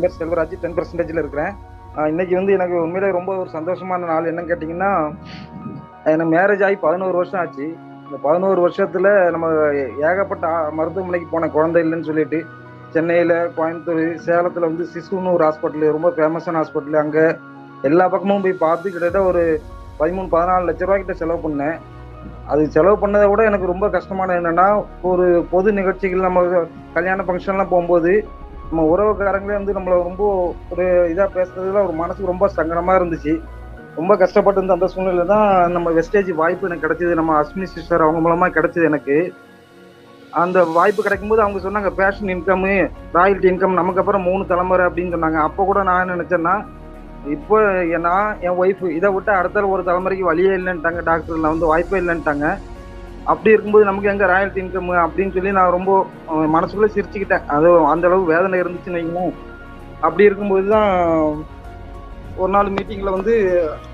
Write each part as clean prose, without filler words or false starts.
பேர் செல்வராஜ் 10% இருக்கிறேன். இன்னைக்கு வந்து எனக்கு உண்மையிலே ரொம்ப ஒரு சந்தோஷமான நாள். என்னன்னு கேட்டீங்கன்னா, எனக்கு மேரேஜ் ஆகி 11 வருஷம் ஆச்சு. இந்த 11 வருஷத்துல நம்ம ஏகப்பட்ட மருத்துவமனைக்கு போனேன், குழந்தை இல்லைன்னு சொல்லிட்டு. சென்னையில, கோயம்புத்தூர், சேலத்துல வந்து சிசுன்னு ஒரு ஹாஸ்பிட்டல், ரொம்ப ஃபேமஸான ஹாஸ்பிட்டல். அங்க எல்லா பக்கமும் போய் பார்த்து கிட்டத்தட்ட ஒரு 13, 14 லட்ச ரூபாய் கிட்ட செலவு பண்ணேன். அது செலவு பண்ணதை விட எனக்கு ரொம்ப கஷ்டமானது என்னன்னா, ஒரு பொது நிகழ்ச்சிகள், நம்ம கல்யாண ஃபங்க்ஷன்லாம் போகும்போது நம்ம உறவுக்காரங்களே வந்து நம்மள ரொம்ப ஒரு இதா பேசுறதுல ஒரு மனசுக்கு ரொம்ப சங்கடமா இருந்துச்சு. ரொம்ப கஷ்டப்பட்டு இருந்த அந்த சூழ்நிலையில தான் நம்ம வெஸ்டேஜ் வாய்ப்பு எனக்கு கிடைச்சது. நம்ம அஸ்வினி சிஸ்டர் அவங்க மூலமா கிடைச்சது எனக்கு. அந்த வாய்ப்பு கிடைக்கும்போது அவங்க சொன்னாங்க, பேஷன் இன்கம், ராயல்டி இன்கம் நமக்கு அப்புறம் 3 தலைமுறை அப்படின்னு சொன்னாங்க. அப்போ கூட நான் என்ன நினைச்சேன்னா, இப்போ நான் என் ஒய்ஃப் இதை விட்டு அடுத்த ஒரு தலைமுறைக்கு வழியே இல்லைன்ட்டாங்க. டாக்டர்ல வந்து வாய்ப்பே இல்லைன்ட்டாங்க. அப்படி இருக்கும்போது நமக்கு எங்க ராயல்டி இன்கம் அப்படின்னு சொல்லி நான் ரொம்ப மனசுக்குள்ள சிரிச்சுக்கிட்டேன். அது அந்த அளவு வேதனை இருந்துச்சுன்னு வைங்களேன். அப்படி இருக்கும்போது தான் ஒரு நாள் மீட்டிங்ல வந்து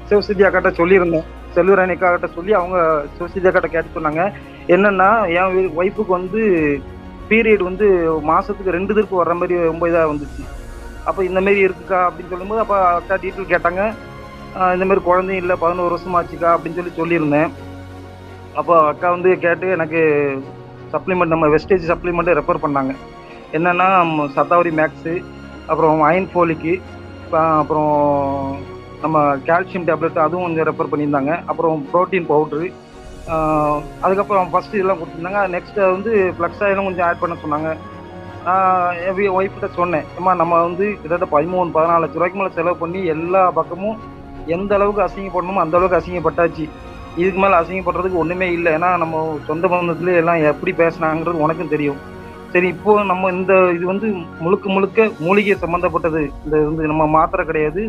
சிவசித்தி அக்காட்ட சொல்லியிருந்தேன். செல்வராணி அக்காட்ட சொல்லி அவங்க சிவசித்தி அக்காட்ட கேட்டு சொன்னாங்க, என்னன்னா என் ஒய்ஃபுக்கு வந்து பீரியட் வந்து மாசத்துக்கு 2 தடவை வர்ற மாதிரி ரொம்ப இதா வந்துச்சு. அப்ப இந்த மாதிரி இருக்குக்கா அப்படின்னு சொல்லும்போது, அப்ப அக்கா டீட்டெயில் கேட்டாங்க. இந்த மாதிரி குழந்தையும் இல்லை, 11 வருஷமாச்சுக்கா அப்படின்னு சொல்லியிருந்தேன். அப்போ அக்கா வந்து கேட்டு எனக்கு சப்ளிமெண்ட், நம்ம வெஸ்டேஜ் சப்ளிமெண்ட்டை ரெஃபர் பண்ணாங்க. என்னன்னா சத்தாவரி மேக்ஸு, அப்புறம் அயன் ஃபோலிக்கு, அப்புறம் நம்ம கால்சியம் டேப்லெட் அதுவும் கொஞ்சம் ரெஃபர் பண்ணியிருந்தாங்க. அப்புறம் ப்ரோட்டீன் பவுட்ரு, அதுக்கப்புறம் ஃபஸ்ட்டு இதெல்லாம் கொடுத்துருந்தாங்க. நெக்ஸ்ட்டு வந்து ஃப்ளக்ஸ் ஆயிலும் கொஞ்சம் ஆட் பண்ண சொன்னாங்க. என் ஒய்ஃப்கிட்ட சொன்னேன், ஏம்மா நம்ம வந்து கிட்டத்தட்ட 13, 14 லட்ச ரூபாய்க்கு மேலே செலவு பண்ணி எல்லா பக்கமும் எந்த அளவுக்கு அசிங்கப்படணுமோ அந்த அளவுக்கு அசிங்கப்பட்டாச்சு. இதுக்கு மேலே அசிங்கப்படுறதுக்கு ஒன்றுமே இல்லை. ஏன்னா நம்ம சொந்த பந்தத்துல எல்லாம் எப்படி பேசினாங்கிறது உனக்கும் தெரியும். சரி, இப்போ நம்ம இது வந்து முழுக்க முழுக்க மூலிகை சம்மந்தப்பட்டது. இந்த வந்து நம்ம மாத்திரை கிடையாது,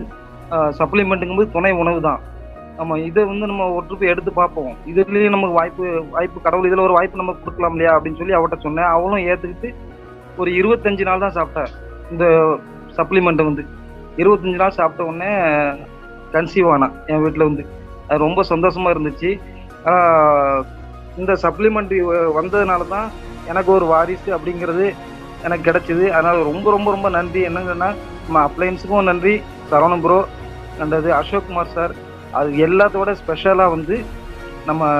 சப்ளிமெண்ட்டுங்கும்போது துணை உணவு தான். நம்ம இதை வந்து நம்ம ஒரு ட்ரிப் எடுத்து பார்ப்போம். இதுலேயே நமக்கு வாய்ப்பு கடவுள் இதில் ஒரு வாய்ப்பு நமக்கு கொடுக்கலாம் இல்லையா அப்படின்னு சொல்லி அவட்ட சொன்னேன். அவளும் ஏற்றுக்கிட்டு ஒரு 25 நாள் தான் சாப்பிட்டேன் இந்த சப்ளிமெண்ட்டை வந்து. 25 நாள் சாப்பிட்ட உடனே கன்சீவ் ஆனா என் வீட்டில் வந்து. அது ரொம்ப சந்தோஷமா இருந்துச்சு. இந்த சப்ளிமெண்ட் வந்ததுனால தான் எனக்கு ஒரு வாரிசு அப்படிங்கிறது எனக்கு கிடைச்சிது. அதனால ரொம்ப ரொம்ப ரொம்ப நன்றி. என்னங்கன்னா நம்ம அப்ளையன்ஸுக்கும் நன்றி, சரவணன் ப்ரோ அண்டது அசோக்குமார் சார், அது எல்லாத்தோட ஸ்பெஷலாக வந்து நம்ம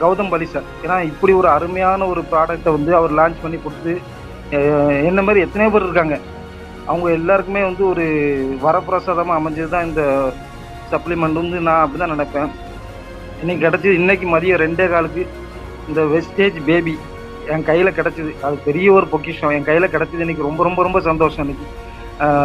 கௌதம் பலி சார். ஏன்னா இப்படி ஒரு அருமையான ஒரு ப்ராடக்டை வந்து அவர் லான்ச் பண்ணி கொடுத்து, என்ன மாதிரி எத்தனையோ பேர் இருக்காங்க, அவங்க எல்லாருக்குமே வந்து ஒரு வரப்பிரசாதமாக அமைஞ்சது தான் இந்த சப்ளிமெண்ட் வந்து. நான் அப்படி தான் நினைப்பேன். இன்னைக்கு கிடச்சிது. இன்னைக்கு மதியம் 2:15 இந்த வெஸ்டேஜ் பேபி என் கையில் கிடச்சிது. அது பெரிய ஒரு பொக்கிஷம் என் கையில் கிடச்சிது. இன்னைக்கு ரொம்ப ரொம்ப ரொம்ப சந்தோஷம் இன்னைக்கு.